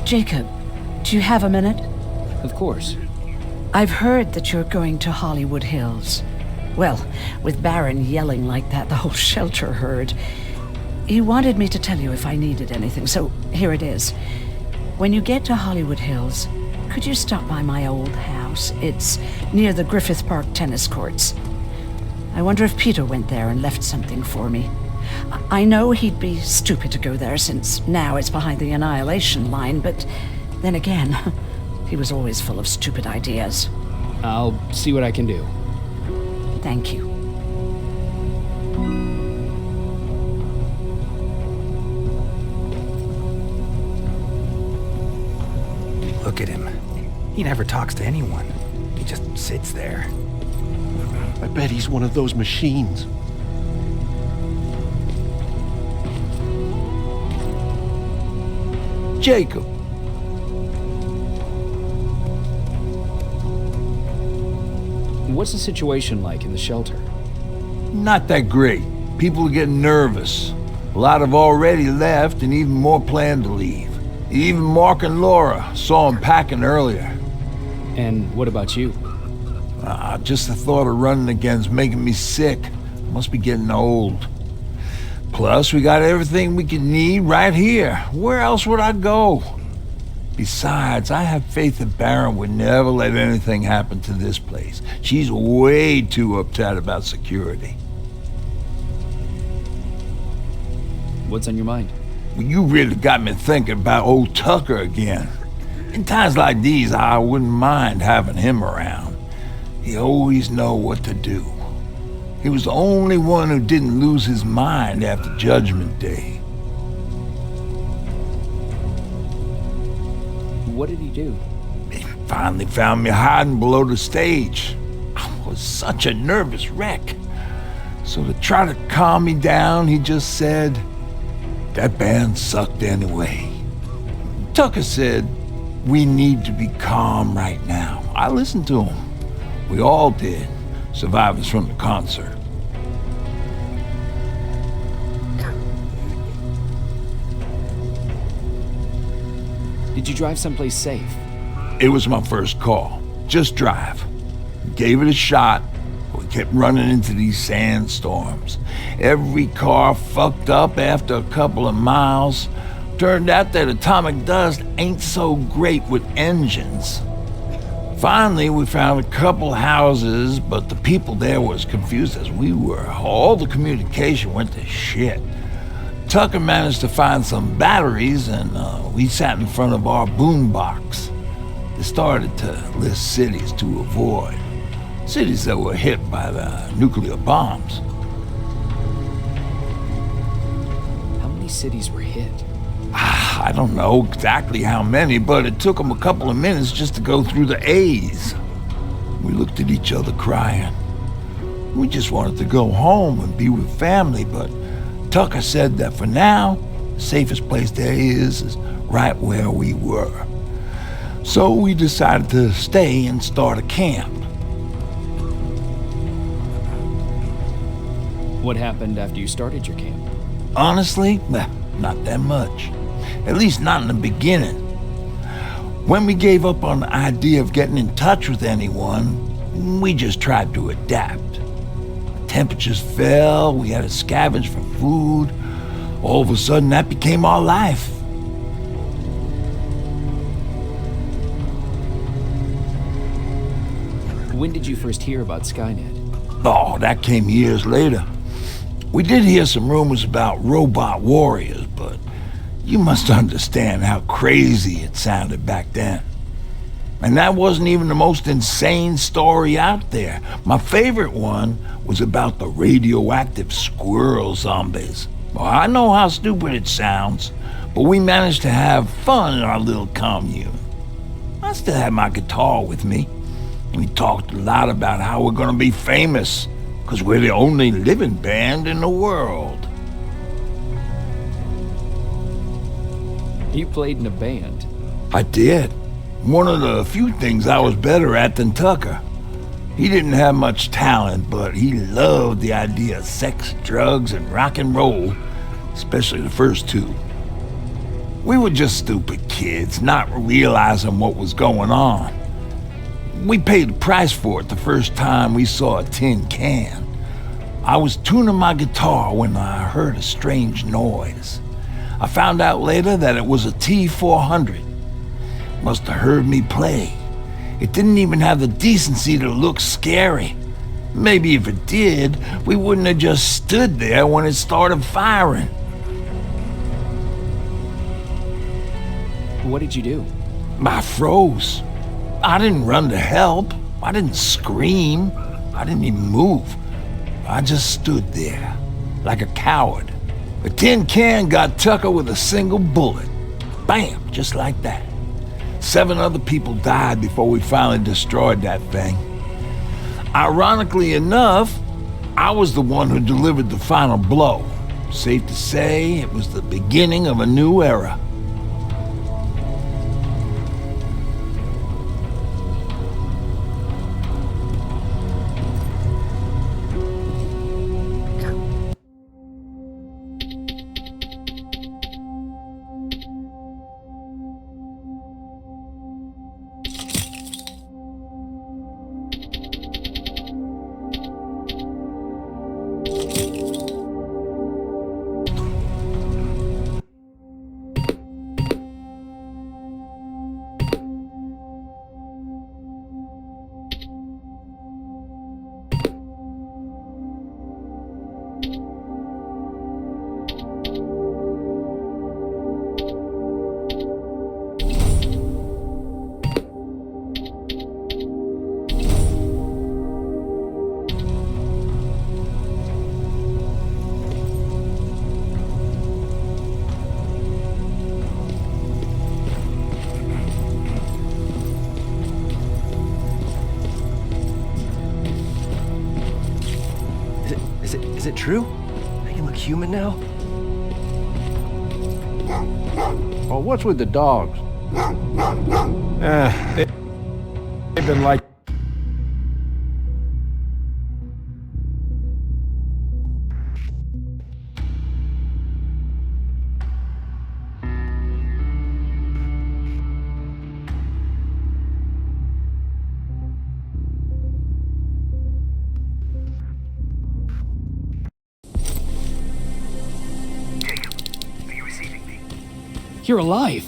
Jacob, do you have a minute? Of course. I've heard that you're going to Hollywood Hills. Well, with Baron yelling like that, the whole shelter heard. He wanted me to tell you if I needed anything, so here it is. When you get to Hollywood Hills, could you stop by my old house? It's near the Griffith Park tennis courts. I wonder if Peter went there and left something for me. I know he'd be stupid to go there since now it's behind the Annihilation line, but then again, he was always full of stupid ideas. I'll see what I can do. Thank you. Look at him. He never talks to anyone. He just sits there. I bet he's one of those machines. Jacob. What's the situation like in the shelter? Not that great. People are getting nervous. A lot have already left, and even more plan to leave. Even Mark and Laura saw him packing earlier. And what about you? Just the thought of running again's making me sick. Must be getting old. Plus, we got everything we could need right here. Where else would I go? Besides, I have faith that Baron would never let anything happen to this place. She's way too uptight about security. What's on your mind? Well, you really got me thinking about old Tucker again. In times like these, I wouldn't mind having him around. He always know what to do. He was the only one who didn't lose his mind after Judgment Day. What did he do? He finally found me hiding below the stage. I was such a nervous wreck. So to try to calm me down, he just said, "That band sucked anyway." Tucker said, "We need to be calm right now." I listened to him. We all did. Survivors from the concert. Did you drive someplace safe? It was my first call. Just drive. Gave it a shot. We kept running into these sandstorms. Every car fucked up after a couple of miles. Turned out that atomic dust ain't so great with engines. Finally, we found a couple houses, but the people there were as confused as we were. All the communication went to shit. Tucker managed to find some batteries, and we sat in front of our boombox. They started to list cities to avoid. Cities that were hit by the nuclear bombs. How many cities were hit? I don't know exactly how many, but it took them a couple of minutes just to go through the A's. We looked at each other crying. We just wanted to go home and be with family, but Tucker said that for now, the safest place there is right where we were. So we decided to stay and start a camp. What happened after you started your camp? Honestly, not that much. At least not in the beginning. When we gave up on the idea of getting in touch with anyone, we just tried to adapt. The temperatures fell, we had to scavenge for food. All of a sudden, that became our life. When did you first hear about Skynet? Oh, that came years later. We did hear some rumors about robot warriors, but you must understand how crazy it sounded back then. And that wasn't even the most insane story out there. My favorite one was about the radioactive squirrel zombies. Well, I know how stupid it sounds, but we managed to have fun in our little commune. I still had my guitar with me. We talked a lot about how we're gonna be famous, because we're the only living band in the world. You played in a band. I did. One of the few things I was better at than Tucker. He didn't have much talent, but he loved the idea of sex, drugs, and rock and roll, especially the first two. We were just stupid kids, not realizing what was going on. We paid the price for it the first time we saw a tin can. I was tuning my guitar when I heard a strange noise. I found out later that it was a T-400. Must have heard me play. It didn't even have the decency to look scary. Maybe if it did, we wouldn't have just stood there when it started firing. What did you do? I froze. I didn't run to help. I didn't scream. I didn't even move. I just stood there, like a coward. A tin can got Tucker with a single bullet. Bam, just like that. 7 other people died before we finally destroyed that thing. Ironically enough, I was the one who delivered the final blow. Safe to say, it was the beginning of a new era. Is it true? They can look human now? Oh, what's with the dogs? They've been like... You're alive.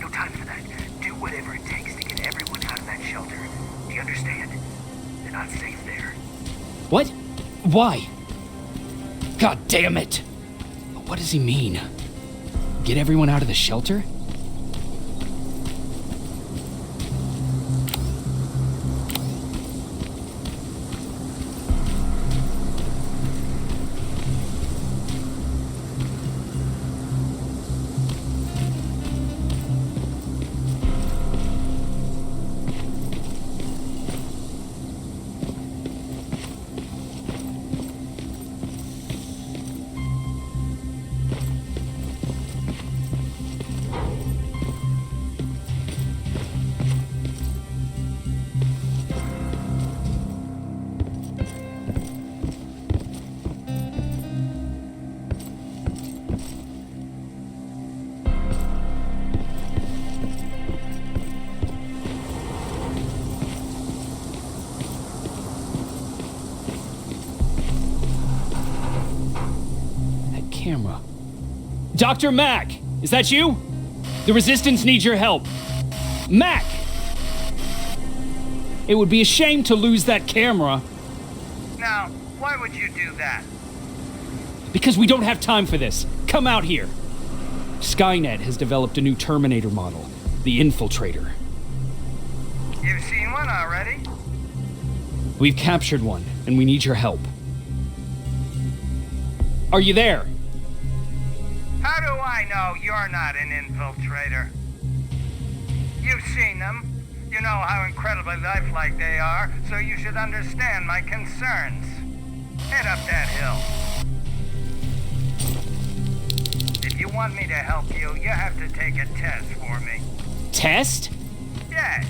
No time for that. Do whatever it takes to get everyone out of that shelter. Do you understand? They're not safe there. What? Why? God damn it! What does he mean? Get everyone out of the shelter? Camera. Dr. Mack! Is that you? The Resistance needs your help. Mack! It would be a shame to lose that camera. Now, why would you do that? Because we don't have time for this. Come out here. Skynet has developed a new Terminator model, the Infiltrator. You've seen one already? We've captured one, and we need your help. Are you there? How do I know you're not an infiltrator? You've seen them. You know how incredibly lifelike they are, so you should understand my concerns. Head up that hill. If you want me to help you, you have to take a test for me. Test? Yes,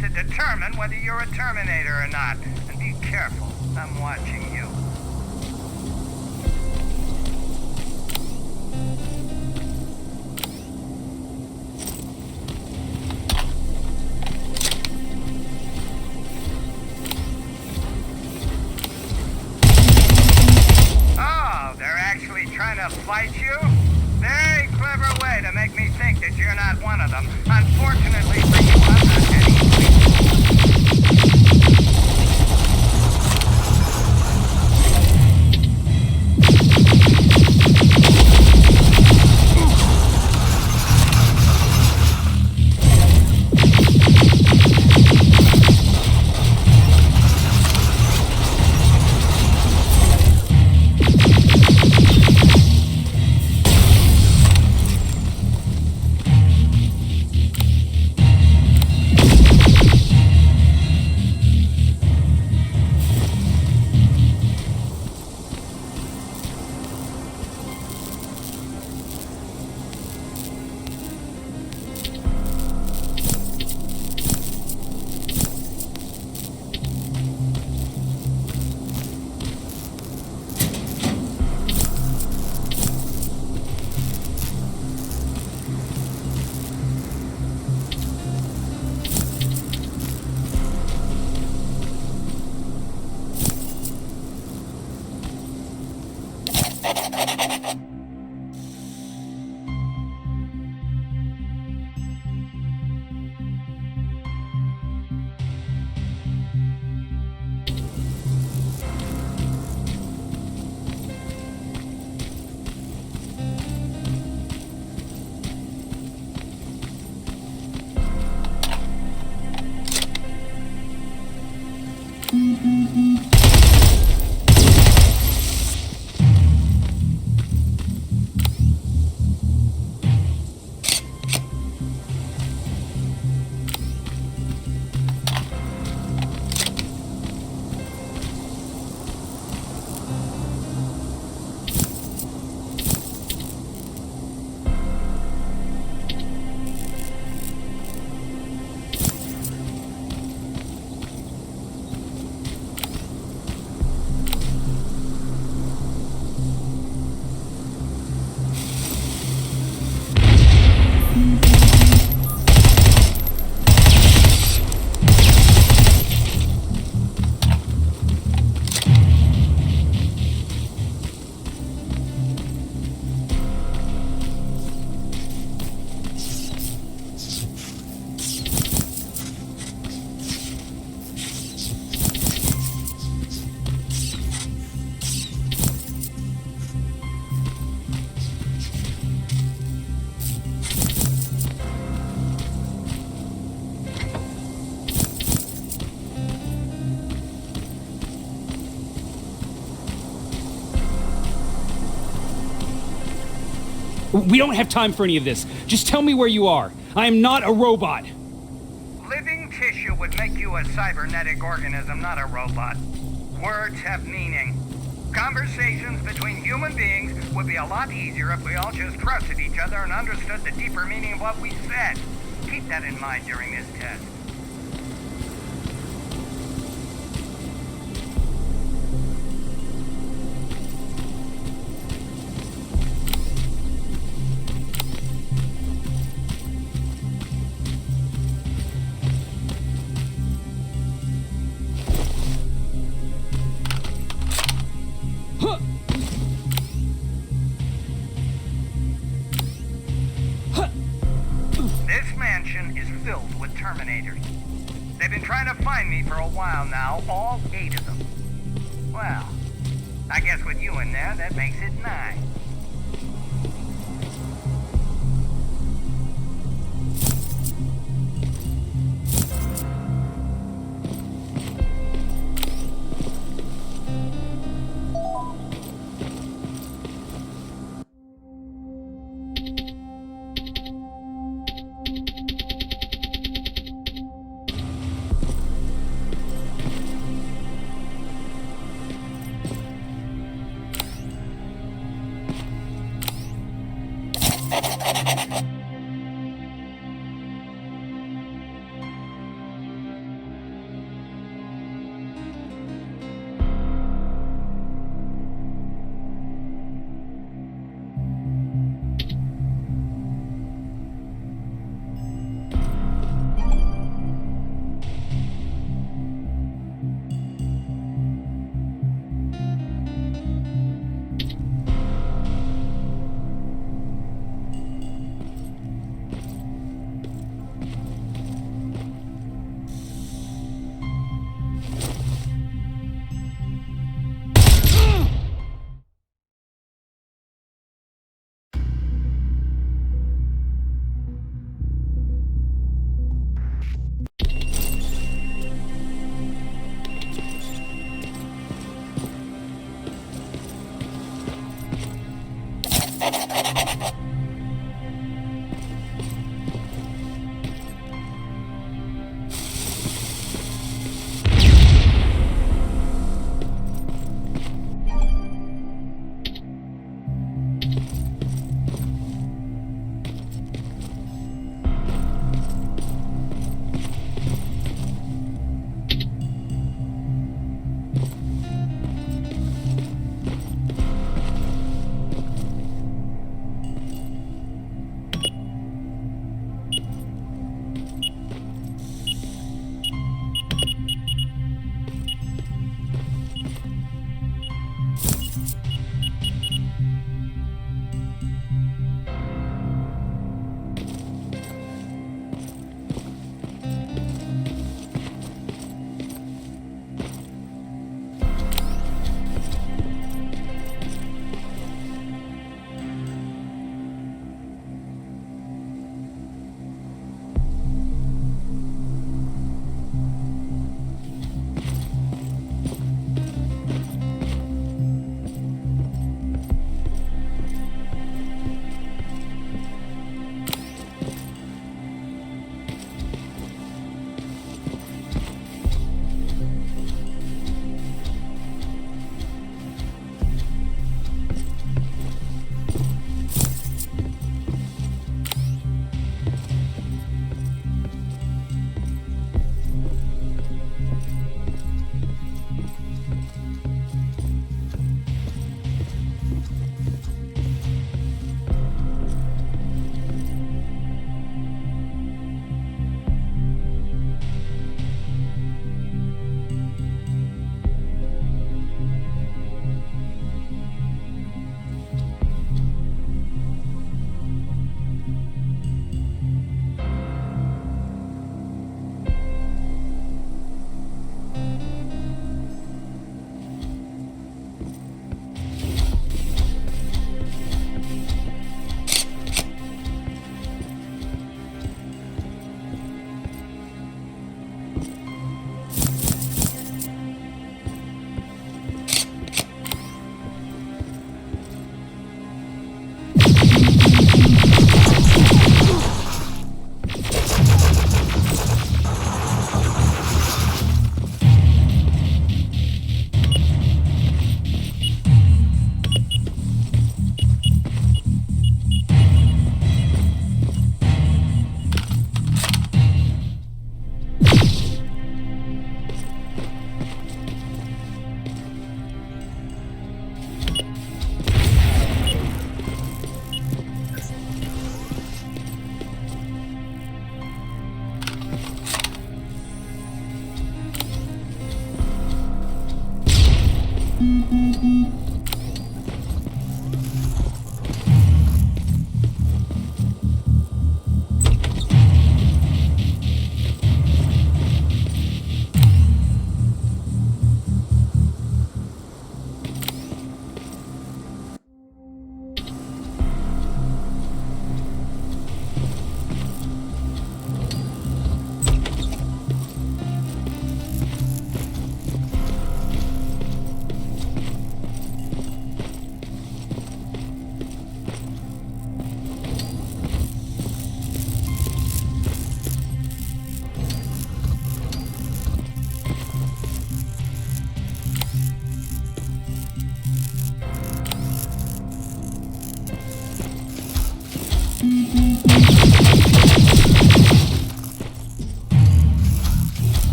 to determine whether you're a Terminator or not. And be careful, I'm watching you. We don't have time for any of this. Just tell me where you are. I am not a robot. Living tissue would make you a cybernetic organism, not a robot. Words have meaning. Conversations between human beings would be a lot easier if we all just trusted each other and understood the deeper meaning of what we said. Keep that in mind during this test. This mansion is filled with Terminators. They've been trying to find me for a while now, all 8 of them. Well, I guess with you in there, that makes it 9.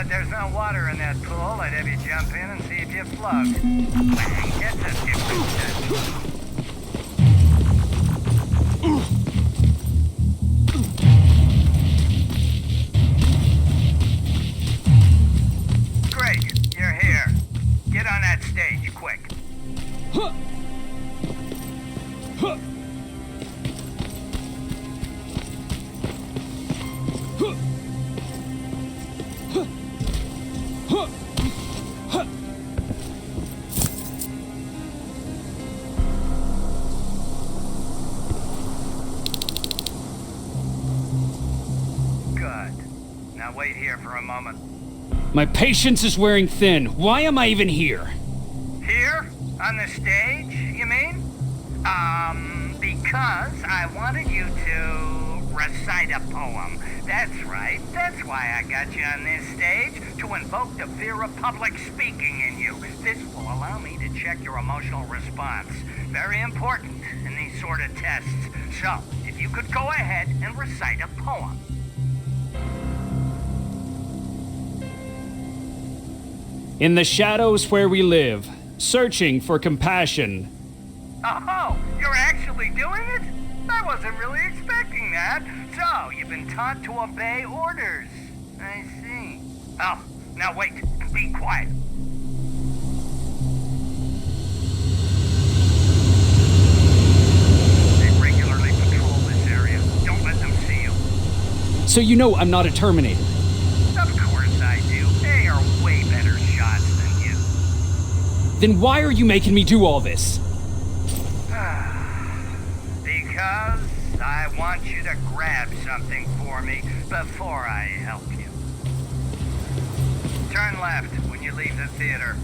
that there's no water in that pool, I'd have you jump in and see if you float. Bang, gets us different. Great, you're here. Get on that stage, quick. Good. Now wait here for a moment. My patience is wearing thin. Why am I even here? Here? On the stage, you mean? Because I wanted you to recite a poem. That's right. That's why I got you on this stage, to invoke the fear of public speaking in you. This will allow me to check your emotional response. Very important in these sort of tests. So, if you could go ahead and recite a poem. In the shadows where we live, searching for compassion. Oh, you're actually doing it? I wasn't really expecting that. So, you've been taught to obey orders. I see. Oh, now wait. Be quiet. They regularly patrol this area. Don't let them see you. So you know I'm not a Terminator. Of course I do. They are way better shots than you. Then why are you making me do all this? Because I want you to grab something for me before I help you. Turn left when you leave the theater.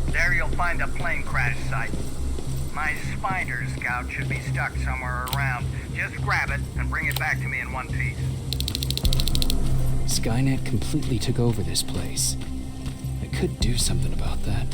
There you'll find a plane crash site. My spider scout should be stuck somewhere around. Just grab it and bring it back to me in one piece. Skynet completely took over this place. I could do something about that.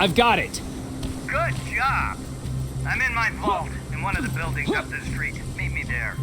I've got it. Good job. I'm in my vault in one of the buildings up the street. Meet me there.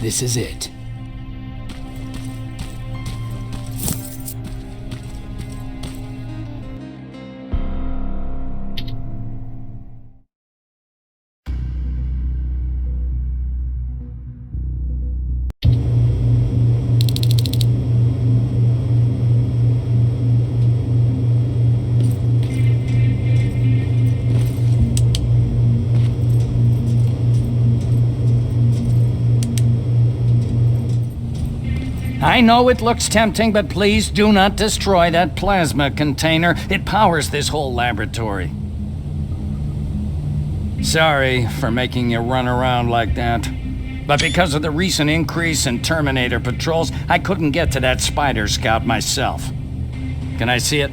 This is it. I know it looks tempting, but please do not destroy that plasma container. It powers this whole laboratory. Sorry for making you run around like that. But because of the recent increase in Terminator patrols, I couldn't get to that Spider Scout myself. Can I see it?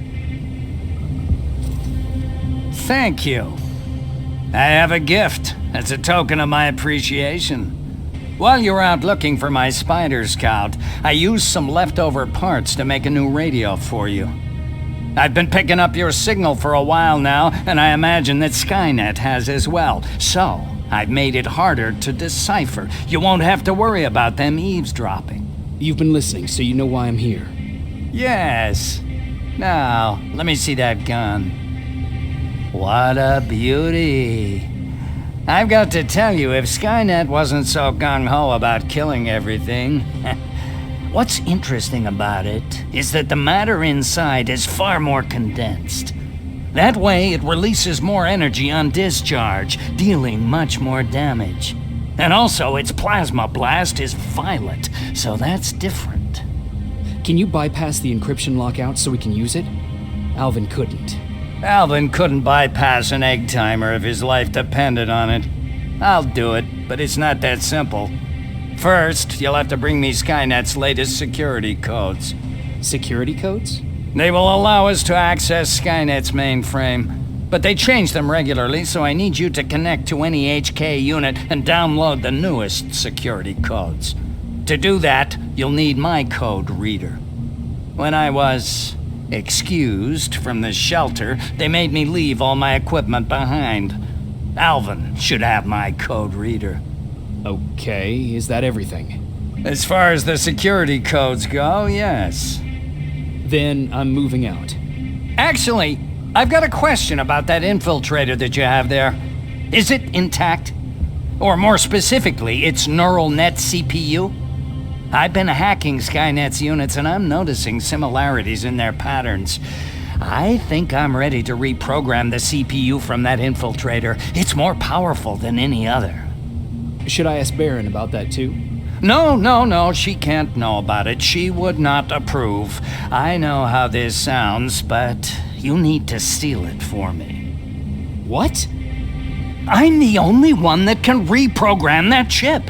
Thank you. I have a gift as a token of my appreciation. While you're out looking for my Spider Scout, I used some leftover parts to make a new radio for you. I've been picking up your signal for a while now, and I imagine that Skynet has as well. So, I've made it harder to decipher. You won't have to worry about them eavesdropping. You've been listening, so you know why I'm here. Yes. Now, let me see that gun. What a beauty. I've got to tell you, if Skynet wasn't so gung-ho about killing everything... What's interesting about it is that the matter inside is far more condensed. That way, it releases more energy on discharge, dealing much more damage. And also, its plasma blast is violet, so that's different. Can you bypass the encryption lockout so we can use it? Alvin couldn't. Alvin couldn't bypass an egg timer if his life depended on it. I'll do it, but it's not that simple. First, you'll have to bring me Skynet's latest security codes. Security codes? They will allow us to access Skynet's mainframe, but they change them regularly, so I need you to connect to any HK unit and download the newest security codes. To do that, you'll need my code reader. When I was excused from the shelter, they made me leave all my equipment behind. Alvin should have my code reader. Okay, is that everything? As far as the security codes go, yes. Then I'm moving out. Actually, I've got a question about that infiltrator that you have there. Is it intact? Or more specifically, its neural net CPU? I've been hacking Skynet's units and I'm noticing similarities in their patterns. I think I'm ready to reprogram the CPU from that infiltrator. It's more powerful than any other. Should I ask Baron about that too? No, she can't know about it. She would not approve. I know how this sounds, but you need to steal it for me. What? I'm the only one that can reprogram that chip.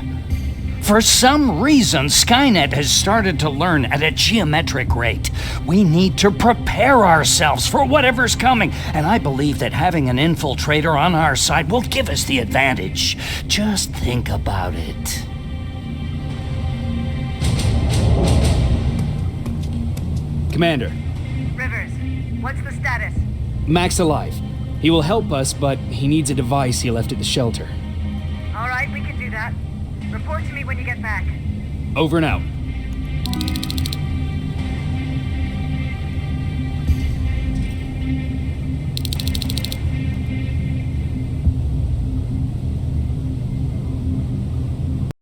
For some reason, Skynet has started to learn at a geometric rate. We need to prepare ourselves for whatever's coming, and I believe that having an infiltrator on our side will give us the advantage. Just think about it. Commander, Rivers, what's the status? Mack's alive. He will help us, but he needs a device he left at the shelter. All right, we can do that. Report to me when you get back. Over and out.